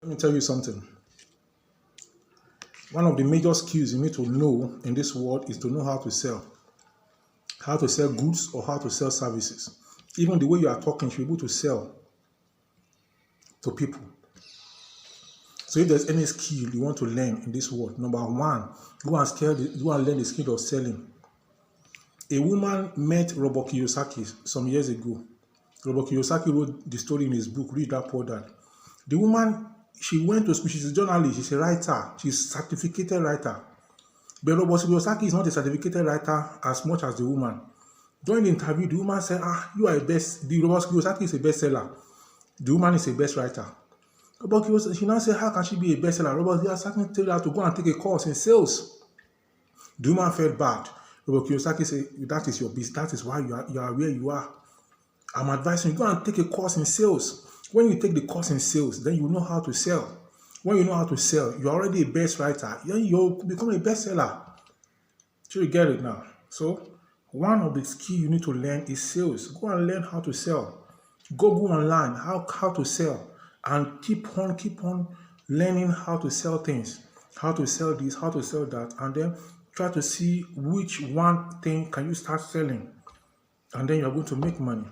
me tell you something. One of the major skills you need to know in this world is to know how to sell. How to sell goods or how to sell services. Even the way you are talking, you should be able to sell to people. So if there's any skill you want to learn in this world, number one, go and learn the skill of selling. A woman met Robert Kiyosaki some years ago. Robert Kiyosaki wrote the story in his book, Read That Poor Dad. The woman, she went to school, she's a journalist, she's a writer, she's a certificated writer. But Robert Kiyosaki is not a certificated writer as much as the woman. During the interview, the woman said, you are a best, the Robert Kiyosaki is a bestseller. The woman is a best writer. Robert Kiyosaki, she now said, how can she be a bestseller? Robert Kiyosaki told her to go and take a course in sales. The woman felt bad. Robert Kiyosaki said, that is your business, that is why you are where you are. I'm advising you, go and take a course in sales. When you take the course in sales, then you know how to sell. When you know how to sell, you're already a best writer. Then you'll become a bestseller. So you get it now. So one of the skills you need to learn is sales. Go and learn how to sell. Go online, how to sell. And keep on learning how to sell things. How to sell this, how to sell that. And then try to see which one thing can you start selling. And then you're going to make money.